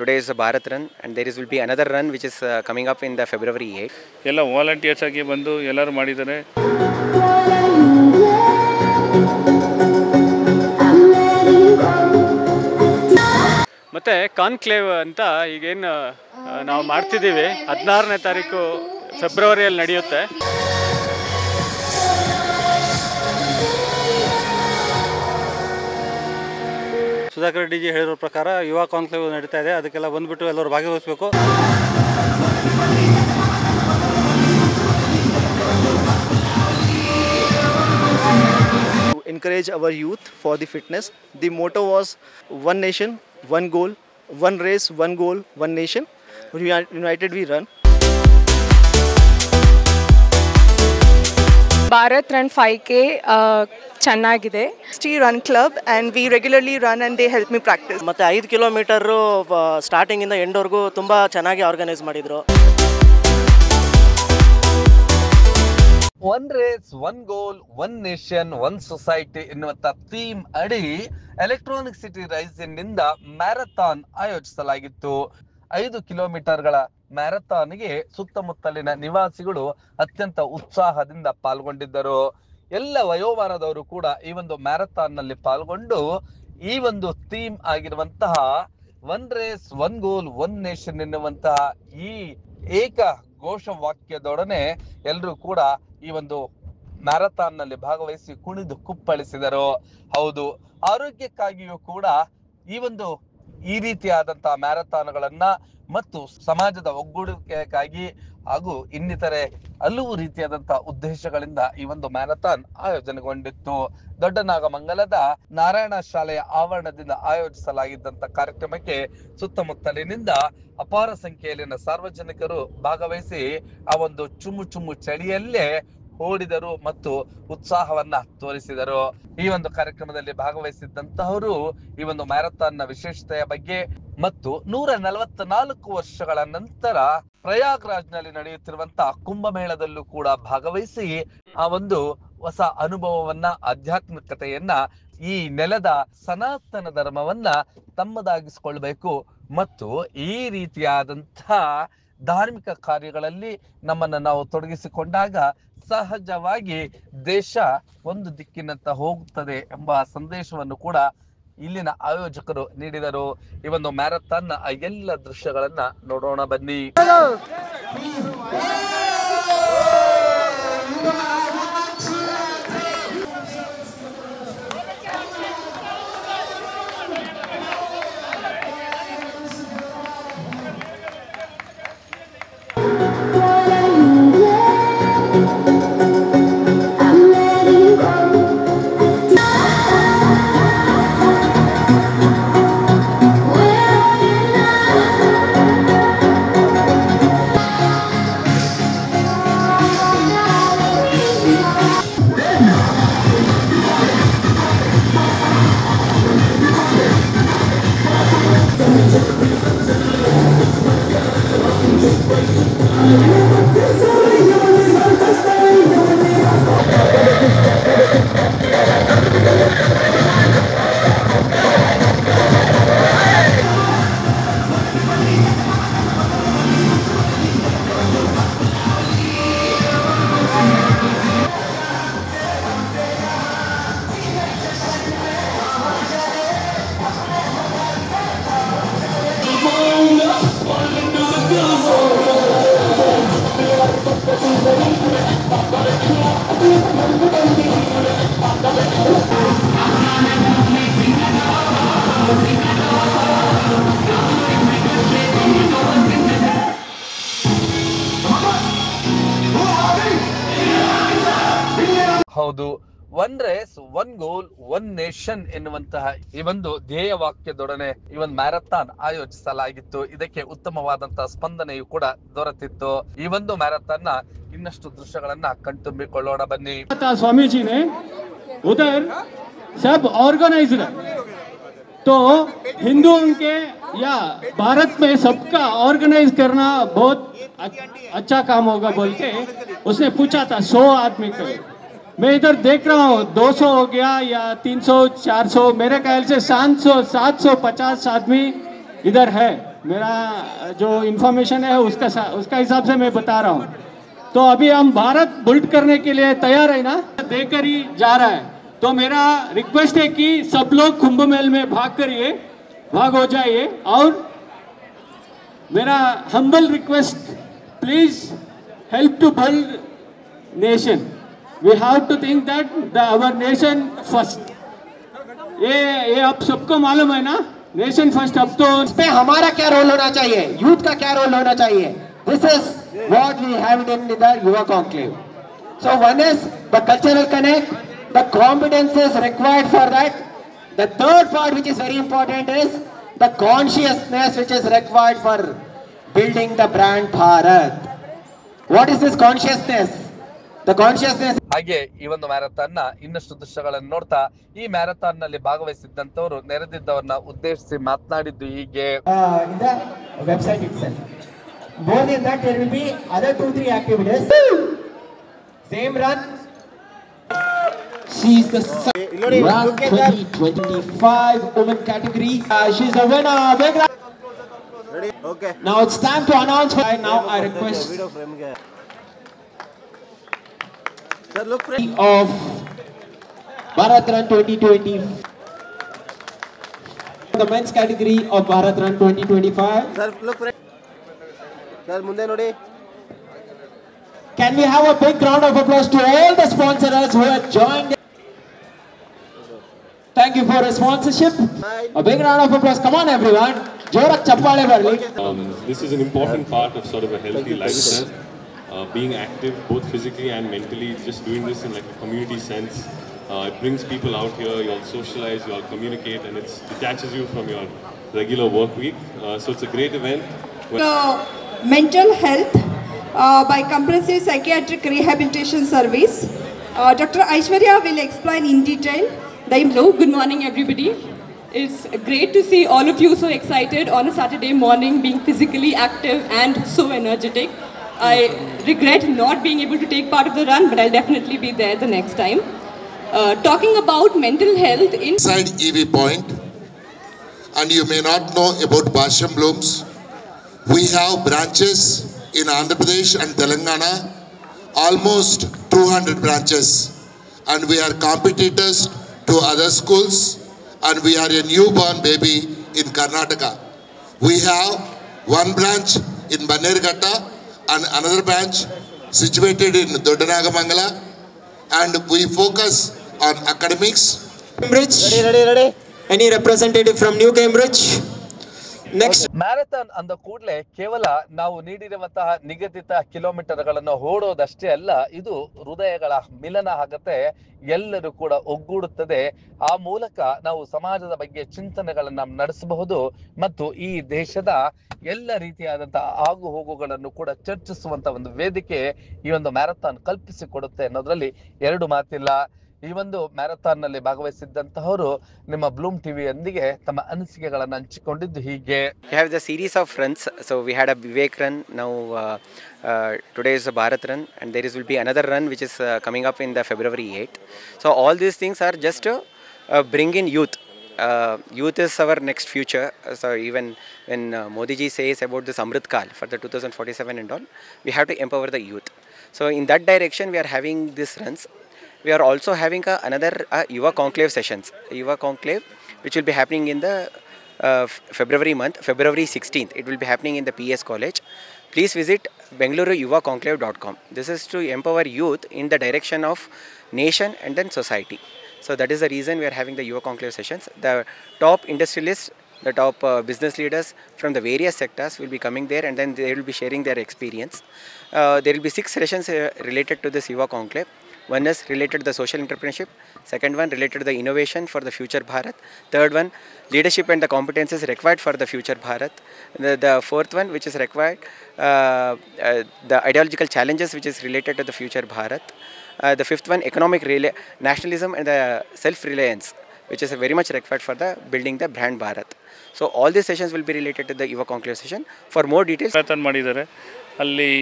today is a Bharat run, and there will be another run which is coming up in the February 8th. ಎಲ್ಲ volunteers ಆಗಿ ಬಂದು ಎಲ್ಲರೂ ಮಾಡಿದ್ದಾರೆ. ಮತ್ತು conclave ಅಂತ ಈಗೇನು ನಾವು ಮಾಡ್ತಿದ್ದೀವಿ 16ನೇ ತಾರೀಕು ಫೆಬ್ರವರಿಯಲ್ಲಿ ನಡೆಯುತ್ತೆ. ಸುಧಾಕರ್ ರೆಡ್ಡಿ ಜಿ ಹೇಳಿರೋ ಪ್ರಕಾರ ಯುವ ಕಾನ್ಕ್ಲೇವ್ ನಡೀತಾ ಇದೆ, ಅದಕ್ಕೆಲ್ಲ ಬಂದುಬಿಟ್ಟು ಎಲ್ಲರೂ ಭಾಗವಹಿಸಬೇಕು. Encourage our youth for the fitness. The motto was one nation, one goal, one race, one goal, one nation. United we run. Bharat Run 5K ಚೆನ್ನಾಗಿದೆ. Run Club and we regularly run and they help me practice. ಮತ್ತೆ 5 kilometre starting ಇಂದ end ವರೆಗೂ ತುಂಬಾ ಚೆನ್ನಾಗಿ organise ಮಾಡಿದ್ರು. One race one ಗೋಲ್ one nation one society ಎನ್ನುವಂತ theme ಅಡಿ electronic city rising ನಿಂದ ಮ್ಯಾರಥಾನ್ ಆಯೋಜಿಸಲಾಗಿತ್ತು. 5 ಕಿಲೋಮೀಟರ್ಗಳ ಮ್ಯಾರಥಾನ್ಗೆ ಸುತ್ತಮುತ್ತಲಿನ ನಿವಾಸಿಗಳು ಅತ್ಯಂತ ಉತ್ಸಾಹದಿಂದ ಪಾಲ್ಗೊಂಡಿದ್ದರು. ಎಲ್ಲ ವಯೋಮಾನದವರು ಕೂಡ ಈ ಒಂದು ಮ್ಯಾರಥಾನ್ ನಲ್ಲಿ ಪಾಲ್ಗೊಂಡು ಈ ಒಂದು ಥೀಮ್ ಆಗಿರುವಂತಹ ಒನ್ ರೇಸ್ ಒನ್ ಗೋಲ್ ಒನ್ ನೇಷನ್ ಎನ್ನುವಂತಹ ಈ ಏಕ ಘೋಷವಾಕ್ಯದೊಡನೆ ಎಲ್ಲರೂ ಕೂಡ ಈ ಒಂದು ಮ್ಯಾರಥಾನ್ ನಲ್ಲಿ ಭಾಗವಹಿಸಿ ಕುಣಿದು ಕುಪ್ಪಳಿಸಿದರು. ಹೌದು, ಆರೋಗ್ಯಕ್ಕಾಗಿಯೂ ಕೂಡ ಈ ರೀತಿಯಾದಂತಹ ಮ್ಯಾರಥಾನ್ಗಳನ್ನ ಮತ್ತು ಸಮಾಜದ ಒಗ್ಗೂಡಿಕೆಗಾಗಿ ಹಾಗೂ ಇನ್ನಿತರೆ ಹಲವು ರೀತಿಯಾದಂತಹ ಉದ್ದೇಶಗಳಿಂದ ಈ ಒಂದು ಮ್ಯಾರಥಾನ್ ಆಯೋಜನೆಗೊಂಡಿತ್ತು. ದೊಡ್ಡನಾಗಮಂಗಲದ ನಾರಾಯಣ ಶಾಲೆಯ ಆವರಣದಿಂದ ಆಯೋಜಿಸಲಾಗಿದ್ದಂತ ಕಾರ್ಯಕ್ರಮಕ್ಕೆ ಸುತ್ತಮುತ್ತಲಿನಿಂದ ಅಪಾರ ಸಂಖ್ಯೆಯಲ್ಲಿನ ಸಾರ್ವಜನಿಕರು ಭಾಗವಹಿಸಿ ಆ ಒಂದು ಚುಮ್ಮು ಚಳಿಯಲ್ಲೇ ಓಡಿದರು ಮತ್ತು ಉತ್ಸಾಹವನ್ನ ತೋರಿಸಿದರು. ಈ ಒಂದು ಕಾರ್ಯಕ್ರಮದಲ್ಲಿ ಭಾಗವಹಿಸಿದ್ದಂತಹವರು ಈ ಒಂದು ಮ್ಯಾರಥಾನ್ ನ ವಿಶೇಷತೆಯ ಬಗ್ಗೆ ಮತ್ತು 144 ವರ್ಷಗಳ ನಂತರ ಪ್ರಯಾಗ್ರಾಜ್ ನಲ್ಲಿ ನಡೆಯುತ್ತಿರುವಂತಹ ಕುಂಭಮೇಳದಲ್ಲೂ ಕೂಡ ಭಾಗವಹಿಸಿ ಆ ಒಂದು ಹೊಸ ಅನುಭವವನ್ನ, ಆಧ್ಯಾತ್ಮಿಕತೆಯನ್ನ, ಈ ನೆಲದ ಸನಾತನ ಧರ್ಮವನ್ನ ತಮ್ಮದಾಗಿಸಿಕೊಳ್ಬೇಕು ಮತ್ತು ಈ ರೀತಿಯಾದಂತಹ ಧಾರ್ಮಿಕ ಕಾರ್ಯಗಳಲ್ಲಿ ನಮ್ಮನ್ನ ನಾವು ತೊಡಗಿಸಿಕೊಂಡಾಗ ಸಹಜವಾಗಿ ದೇಶ ಒಂದು ದಿಕ್ಕಿನಂತ ಹೋಗುತ್ತದೆ ಎಂಬ ಸಂದೇಶವನ್ನು ಕೂಡ ಇಲ್ಲಿನ ಆಯೋಜಕರು ನೀಡಿದರು. ಈ ಒಂದು ಮ್ಯಾರಥಾನ್ ನ ಎಲ್ಲ ದೃಶ್ಯಗಳನ್ನ ನೋಡೋಣ ಬನ್ನಿ. ಹೌದು, ಒನ್ ರೇಸ್ ಒನ್ ಗೋಲ್ ಒನ್ ನೇಷನ್ ಎನ್ನುವಂತಹ ಈ ಒಂದು ಧ್ಯೇಯ ವಾಕ್ಯದೊಡನೆ ಈ ಒಂದು ಮ್ಯಾರಥಾನ್ ಆಯೋಜಿಸಲಾಗಿತ್ತು. ಇದಕ್ಕೆ ಉತ್ತಮವಾದಂತಹ ಸ್ಪಂದನೆಯು ಕೂಡ ದೊರೆತಿತ್ತು. ಈ ಒಂದು ಮ್ಯಾರಥಾನ್ ನ ಇನ್ನಷ್ಟು ದೃಶ್ಯಗಳನ್ನ ಕಣ್ತುಂಬಿಕೊಳ್ಳೋಣ ಬನ್ನಿ. स्वामी ने उधर सब ऑर्गेनाइज्ड तो हिंदुओं के या भारत में सबका ऑर्गेनाइज करना बहुत अच्छा काम होगा बोल के उसने पूछा था 100 आदमी को. मैं इधर देख रहा हूँ 200 हो गया या 300 400, मेरे ख्याल से 750 आदमी इधर है. मेरा जो इन्फॉर्मेशन है उसका हिसाब से मैं बता रहा हूँ। तो अभी हम भारत बुल्ट करने के लिए तैयार है ना, देकर ही जा रहा है। तो मेरा रिक्वेस्ट है कि सब लोग कुंभ मेल में भाग हो जाइए। और मेरा humble request, please help to build nation. We have to think that our nation first. ये आप सबको मालूम है ना, नेशन फर्स्ट। अब तो इस पे हमारा क्या रोल होना चाहिए, यूथ का क्या रोल होना चाहिए? This is what we have in the Yuva conclave. So one is the cultural connect, the competences required for that. The third part, which is very important, is the consciousness which is required for building the brand Bharat. What is this consciousness? The consciousness. ಹಾಗೆ ಈ ಒಂದು marathon ನ ಇನ್ನಷ್ಟು ದೃಶ್ಯಗಳನ್ನು ನೋಡ್ತಾ ಈ marathon ನಲ್ಲಿ ಭಾಗವಹಿಸಿದ್ದಂತವರು ನೆರೆದಿದ್ದವರನ್ನ ಉದ್ದೇಶಿಸಿ ಮಾತನಾಡಿದ್ದು ಹೀಗೆ. In the website itself. More than that, there will be other 2-3 activities. Same run. She is the run 2025 women category. She is the winner. Big round. Ready? Okay. Now it's time to announce. Now I request Sir, look of Bharat Run 2020. The men's category of Bharat Run 2025. Sir, look. Sir, munde nodi. Can we have a big round of applause to all the sponsors who have joined? Thank you for your sponsorship. A big round of applause. Come on, everyone. Jorak chappale barli. This is an important part of sort of a healthy lifestyle. Being active both physically and mentally, just doing this in like a community sense. It brings people out here, you all socialize, you all communicate, and it detaches you from your regular work week. So it's a great event. Mental health by Comprehensive Psychiatric Rehabilitation Service. Dr. Aishwarya will explain in detail. Hello, good morning everybody. It's great to see all of you so excited on a Saturday morning, being physically active and so energetic. I regret not being able to take part of the run, but I'll definitely be there the next time. Talking about mental health inside EV Point, and you may not know about Basham Blooms. We have branches in Andhra Pradesh and Telangana, almost 200 branches, and we are competitors to other schools, and we are a newborn baby in Karnataka. We have one branch in Bannerghatta and another branch situated in Dodanagamangala, and we focus on academics. Cambridge. Ready. Any representative from New Cambridge? Next. Marathon ಅಂದ ಕೂಡಲೇ ಕೇವಲ ನಾವು ನೀಡಿರುವಂತಹ ನಿಗದಿತ ಕಿಲೋಮೀಟರ್ಗಳನ್ನು ಓಡೋದಷ್ಟೇ ಅಲ್ಲ, ಇದು ಹೃದಯಗಳ ಮಿಲನ ಆಗತ್ತೆ. ಎಲ್ಲರೂ ಕೂಡ ಒಗ್ಗೂಡುತ್ತದೆ. ಆ ಮೂಲಕ ನಾವು ಸಮಾಜದ ಬಗ್ಗೆ ಚಿಂತನೆಗಳನ್ನ ನಡೆಸಬಹುದು ಮತ್ತು ಈ ದೇಶದ ಎಲ್ಲ ರೀತಿಯಾದಂತಹ ಆಗು ಹೋಗುಗಳನ್ನು ಕೂಡ ಚರ್ಚಿಸುವಂತ ಒಂದು ವೇದಿಕೆ ಈ ಒಂದು ಮ್ಯಾರಥಾನ್ ಕಲ್ಪಿಸಿಕೊಡುತ್ತೆ ಅನ್ನೋದ್ರಲ್ಲಿ ಎರಡು ಮಾತಿಲ್ಲ. ಈ ಒಂದು ಮ್ಯಾರಥಾನ್ ನಲ್ಲಿ ಭಾಗವಹಿಸಿದ್ದಂತಹವರು ನಿಮ್ಮ ಬ್ಲೂಮ್ ಟಿವಿಯೊಂದಿಗೆ ತಮ್ಮ ಅನಿಸಿಕೆಗಳನ್ನು ಹಂಚಿಕೊಂಡಿದ್ದು ಹೀಗೆ. We have the series of runs. So we had a Vivek run. Now today is a Bharat run, and there will be another run which is coming up in the February 8th. So all these things are just to bring in youth. Youth is our next future. So even when Modi ji says about this Amrit Kal for the 2047 and all, we have to empower the youth. So in that direction we are having these runs. We are also having another Yuva Conclave sessions. Yuva Conclave, which will be happening in the February month, February 16th. It will be happening in the PS College. Please visit bengaluruyuvaconclave.com. This is to empower youth in the direction of nation and then society. So that is the reason we are having the Yuva Conclave sessions. The top industrialists, the top business leaders from the various sectors will be coming there, and then they will be sharing their experience. There will be 6 sessions related to this Yuva Conclave. One is related to the social entrepreneurship, second one related to the innovation for the future Bharat, third one leadership and the competences required for the future Bharat, the fourth one which is required the ideological challenges which is related to the future Bharat, the fifth one economic nationalism and the self-reliance which is very much required for the building the brand Bharat. So all these sessions will be related to the Yuva Conclave session. For more details ಮಾಡಿದ್ದಾರೆ ಅಲ್ಲಿ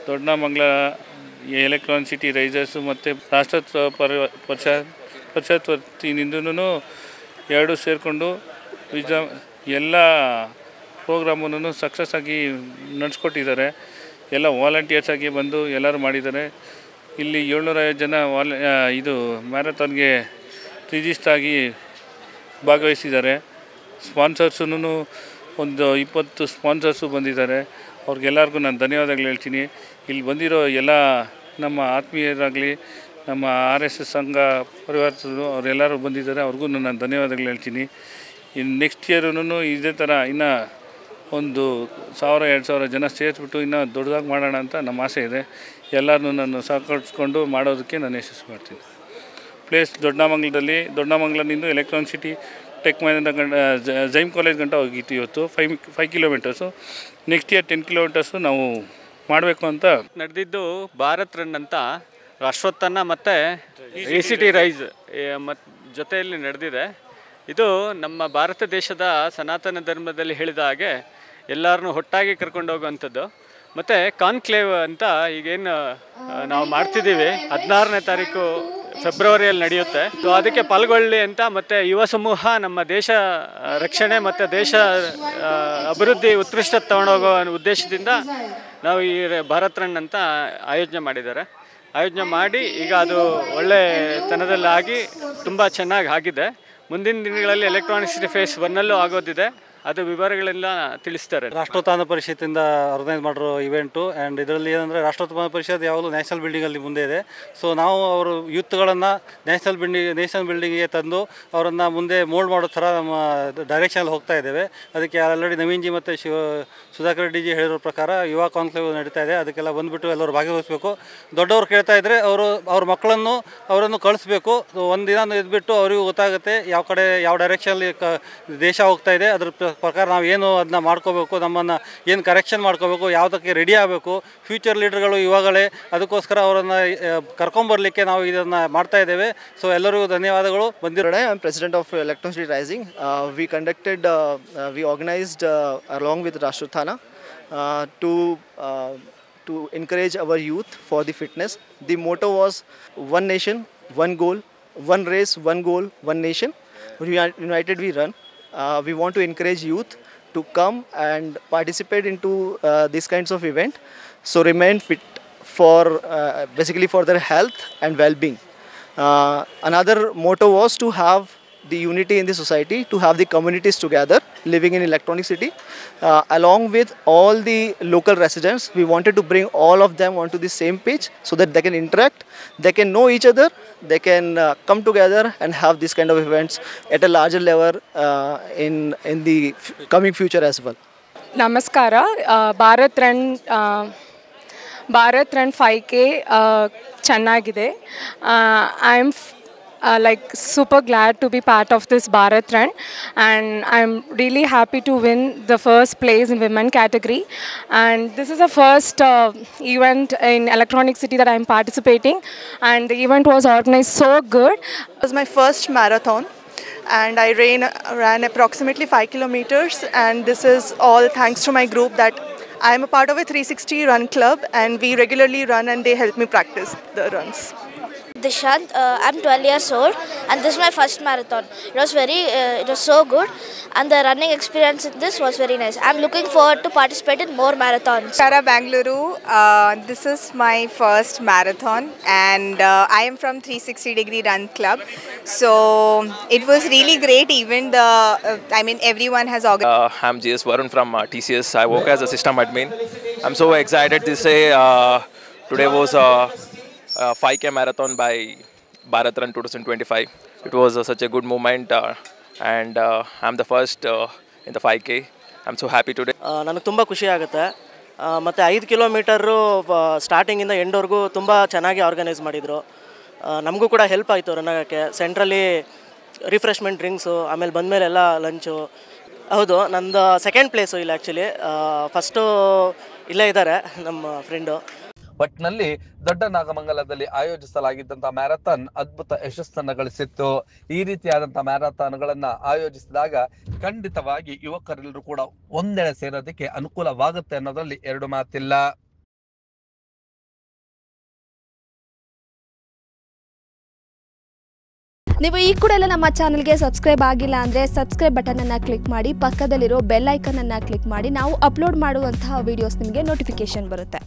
ದೊಡ್ಡಮಂಗಲ electron city risers ಮತ್ತು ರಾಷ್ಟ್ರೋತ್ಸವ ಪರಿಷತ್ ವತಿಯಿಂದನೂ ಎರಡು ಸೇರಿಕೊಂಡು ಎಲ್ಲ ಪ್ರೋಗ್ರಾಮನ್ನು success ಆಗಿ ನಡೆಸ್ಕೊಟ್ಟಿದ್ದಾರೆ. ಎಲ್ಲ volunteers ಆಗಿ ಬಂದು ಎಲ್ಲರೂ ಮಾಡಿದ್ದಾರೆ. ಇಲ್ಲಿ 750 ಜನ ಇದು ಮ್ಯಾರಥಾನ್ಗೆ ರಿಜಿಸ್ಟರ್ ಆಗಿ ಭಾಗವಹಿಸಿದ್ದಾರೆ. ಸ್ಪಾನ್ಸರ್ಸೂ ಒಂದು 20 ಸ್ಪಾನ್ಸರ್ಸು ಬಂದಿದ್ದಾರೆ. ಅವ್ರಿಗೆಲ್ಲರಿಗೂ ನಾನು ಧನ್ಯವಾದಗಳು ಹೇಳ್ತೀನಿ. ಇಲ್ಲಿ ಬಂದಿರೋ ಎಲ್ಲ ನಮ್ಮ ಆತ್ಮೀಯರಾಗಲಿ, ನಮ್ಮ RSS ಸಂಘ ಪರಿವಾರದವರು ಅವರೆಲ್ಲರೂ ಬಂದಿದ್ದಾರೆ. ಅವ್ರಿಗೂ ನಾನು ಧನ್ಯವಾದಗಳು ಹೇಳ್ತೀನಿ. ಇನ್ನು ನೆಕ್ಸ್ಟ್ ಇಯರೂ ಇದೇ ಥರ ಇನ್ನೂ ಒಂದು 1000-2000 ಜನ ಸೇರಿಸ್ಬಿಟ್ಟು ಇನ್ನೂ ದೊಡ್ಡದಾಗಿ ಮಾಡೋಣ ಅಂತ ನಮ್ಮ ಆಸೆ ಇದೆ. ಎಲ್ಲರನ್ನೂ ನಾನು ಸಹಕರಿಸ್ಕೊಂಡು ಮಾಡೋದಕ್ಕೆ ನಾನು ಯಶಸ್ಸು ಮಾಡ್ತೀನಿ. ಪ್ಲೇಸ್ ದೊಡ್ಡಮಂಗ್ಲದಿಂದ ಎಲೆಕ್ಟ್ರಾನಿಕ್ ಸಿಟಿ ಟೆಕ್ ಮೈದಾನ ಜೈಮ್ ಕಾಲೇಜ್ ಗಂಟ ಹೋಗಿತ್ತು. ಇವತ್ತು 5 ಕಿಲೋಮೀಟರ್ಸು. ನೆಕ್ಸ್ಟ್ ಇಯರ್ 10 ಕಿಲೋಮೀಟರ್ಸು ನಾವು ಮಾಡಬೇಕು ಅಂತ ನಡೆದಿದ್ದು. ಭಾರತ್ ರನ್ ಅಂತ ರಾಷ್ಟ್ರೋತ್ಥಾನ ಮತ್ತು ECT ರೈಸ್ ಮತ್ತು ಜೊತೆಯಲ್ಲಿ ನಡೆದಿದೆ. ಇದು ನಮ್ಮ ಭಾರತ ದೇಶದ ಸನಾತನ ಧರ್ಮದಲ್ಲಿ ಹೇಳಿದ ಹಾಗೆ ಎಲ್ಲರನ್ನೂ ಒಟ್ಟಾಗಿ ಕರ್ಕೊಂಡು ಹೋಗುವಂಥದ್ದು. ಮತ್ತು ಕಾನ್ಕ್ಲೇವ್ ಅಂತ ಈಗೇನು ನಾವು ಮಾಡ್ತಿದ್ದೀವಿ 16ನೇ ತಾರೀಕು ಫೆಬ್ರವರಿಯಲ್ಲಿ ನಡೆಯುತ್ತೆ. ಸೊ ಅದಕ್ಕೆ ಪಾಲ್ಗೊಳ್ಳಿ ಅಂತ ಮತ್ತು ಯುವ ಸಮೂಹ ನಮ್ಮ ದೇಶ ರಕ್ಷಣೆ ಮತ್ತು ದೇಶ ಅಭಿವೃದ್ಧಿ ಉತ್ಕೃಷ್ಟ ತಗೊಂಡೋಗೋ ಉದ್ದೇಶದಿಂದ ನಾವು ಈ ಭಾರತ್ ರನ್ ಅಂತ ಆಯೋಜನೆ ಮಾಡಿ ಈಗ ಅದು ಒಳ್ಳೆತನದಲ್ಲಾಗಿ ತುಂಬ ಚೆನ್ನಾಗಿ ಆಗಿದೆ. ಮುಂದಿನ ದಿನಗಳಲ್ಲಿ ಎಲೆಕ್ಟ್ರಾನಿಕ್ ಸಿಟಿ ಫೇಸ್ 1 ಆಗೋದಿದೆ. ಅದು ವಿವರಗಳೆಲ್ಲ ತಿಳಿಸ್ತಾರೆ. ರಾಷ್ಟ್ರೋತ್ಥಾನ ಪರಿಷತ್ತಿಂದ ಆರ್ಗನೈಸ್ ಮಾಡಿರೋ ಇವೆಂಟು. ಆ್ಯಂಡ್ ಇದರಲ್ಲಿ ಏನಂದರೆ ರಾಷ್ಟ್ರೋತ್ಥಾನ ಪರಿಷತ್ ಯಾವಾಗಲೂ ನ್ಯಾಷನಲ್ ಬಿಲ್ಡಿಂಗಲ್ಲಿ ಮುಂದೆ ಇದೆ. ಸೊ ನಾವು ಅವರು ಯೂತ್ಗಳನ್ನು ನ್ಯಾಷನಲ್ ಬಿಲ್ಡಿಂಗಿಗೆ ತಂದು ಅವರನ್ನು ಮುಂದೆ ಮೋಲ್ಡ್ ಮಾಡೋ ಥರ ನಮ್ಮ ಡೈರೆಕ್ಷನಲ್ಲಿ ಹೋಗ್ತಾ ಇದ್ದೇವೆ. ಅದಕ್ಕೆ ಆಲ್ರೆಡಿ ನವೀನ್ ಜಿ ಮತ್ತು ಸುಧಾಕರ್ ರೆಡ್ಡಿ ಜಿ ಹೇಳಿರೋ ಪ್ರಕಾರ ಯುವ ಕಾನ್ಕ್ಲೇವ್ ನಡೀತಾ ಇದೆ. ಅದಕ್ಕೆಲ್ಲ ಬಂದುಬಿಟ್ಟು ಎಲ್ಲರೂ ಭಾಗವಹಿಸಬೇಕು. ದೊಡ್ಡವರು ಕೇಳ್ತಾ ಇದ್ದರೆ ಅವ್ರ ಮಕ್ಕಳನ್ನು ಅವರನ್ನು ಕಳಿಸ್ಬೇಕು. ಒಂದು ದಿನ ಇದ್ಬಿಟ್ಟು ಅವರಿಗೂ ಗೊತ್ತಾಗುತ್ತೆ ಯಾವ ಕಡೆ ಯಾವ ಡೈರೆಕ್ಷನಲ್ಲಿ ದೇಶ ಹೋಗ್ತಾ ಇದೆ. ಅದ್ರ ಪ್ರಕಾರ ನಾವು ಏನು ಅದನ್ನ ಮಾಡ್ಕೋಬೇಕು, ನಮ್ಮನ್ನು ಏನು ಕರೆಕ್ಷನ್ ಮಾಡ್ಕೋಬೇಕು, ಯಾವುದಕ್ಕೆ ರೆಡಿ ಆಗಬೇಕು. ಫ್ಯೂಚರ್ ಲೀಡರ್ಗಳು ಇವಾಗಲೇ, ಅದಕ್ಕೋಸ್ಕರ ಅವರನ್ನು ಕರ್ಕೊಂಬರಲಿಕ್ಕೆ ನಾವು ಇದನ್ನು ಮಾಡ್ತಾ ಇದ್ದೇವೆ. ಸೊ ಎಲ್ಲರಿಗೂ ಧನ್ಯವಾದಗಳು. I am president of Electron City Rising. We organized along with Rashtrothana to encourage our youth for the fitness. The motto was one nation, one goal, one race, one goal, one nation. United we run. We want to encourage youth to come and participate into these kinds of event. So remain fit for basically for their health and well-being. Another motto was to have the unity in the society, to have the communities together living in Electronic City. Along with all the local residents, we wanted to bring all of them onto the same page so that they can interact, they can know each other, they can come together and have this kind of events at a larger level in the coming future as well. Namaskara. Bharat Run 5K ಚೆನ್ನಾಗಿದೆ. I am like super glad to be part of this Bharat Run, and I'm really happy to win the first place in women category. And this is the first event in Electronic City that I'm participating, and the event was organized so good. It was my first marathon, and I ran approximately 5 kilometers, and this is all thanks to my group that I am a part of a 360 run club, and we regularly run and they help me practice the runs. Dishant, I'm 12 years old and this is my first marathon. It was so good, and the running experience in this was very nice. I'm looking forward to participate in more marathons. Tara Bangalore, this is my first marathon, and I am from 360 Degree Run Club. So it was really great. Even everyone has organized. I'm GS Varun from TCS. I work as a system admin. I'm so excited to say today was 5K marathon by Bharat Run 2025. It was such a good moment, and I'm the first in the 5K. I'm so happy today. ನನಗೆ ತುಂಬ ಖುಷಿ ಆಗುತ್ತೆ. ಮತ್ತು 5 kilometre ಸ್ಟಾರ್ಟಿಂಗಿಂದ ಎಂಡ್ವರೆಗೂ ತುಂಬ ಚೆನ್ನಾಗಿ organise ಮಾಡಿದರು. ನಮಗೂ ಕೂಡ ಹೆಲ್ಪ್ ಆಯಿತು ರನ್ ಆಗೋಕ್ಕೆ. ಸೆಂಟ್ರಲ್ಲಿ ರಿಫ್ರೆಶ್ಮೆಂಟ್ ಡ್ರಿಂಕ್ಸು, ಆಮೇಲೆ ಬಂದಮೇಲೆ ಎಲ್ಲ ಲಂಚು. ಹೌದು, ನಂದು ಸೆಕೆಂಡ್ ಪ್ಲೇಸು ಇಲ್ಲ ಆ್ಯಕ್ಚುಲಿ. ಫಸ್ಟು ಇಲ್ಲೇ ಇದ್ದಾರೆ ನಮ್ಮ ಫ್ರೆಂಡು. ಒಟ್ನಲ್ಲಿ ದೊಡ್ಡ ನಾಗಮಂಗಲದಲ್ಲಿ ಆಯೋಜಿಸಲಾಗಿದ್ದಂತಹ ಮ್ಯಾರಥಾನ್ ಅದ್ಭುತ ಯಶಸ್ಸನ್ನು ಗಳಿಸಿತ್ತು. ಈ ರೀತಿಯಾದಂತಹ ಮ್ಯಾರಥಾನ್ಗಳನ್ನ ಆಯೋಜಿಸಿದಾಗ ಖಂಡಿತವಾಗಿ ಯುವಕರೆಲ್ಲರೂ ಕೂಡ ಒಂದೆಡೆ ಸೇರೋದಕ್ಕೆ ಅನುಕೂಲವಾಗುತ್ತೆ ಅನ್ನೋದ್ರಲ್ಲಿ ಎರಡು ಮಾತಿಲ್ಲ. ನೀವು ಈ ಕೂಡ ಎಲ್ಲ ನಮ್ಮ ಚಾನಲ್ಗೆ ಸಬ್ಸ್ಕ್ರೈಬ್ ಆಗಿಲ್ಲ ಅಂದರೆ ಸಬ್ಸ್ಕ್ರೈಬ್ ಬಟನನ್ನು ಕ್ಲಿಕ್ ಮಾಡಿ, ಪಕ್ಕದಲ್ಲಿರೋ ಬೆಲ್ ಐಕನನ್ನು ಕ್ಲಿಕ್ ಮಾಡಿ. ನಾವು ಅಪ್ಲೋಡ್ ಮಾಡುವಂತಹ ವೀಡಿಯೋಸ್ ನಿಮಗೆ ನೋಟಿಫಿಕೇಶನ್ ಬರುತ್ತೆ.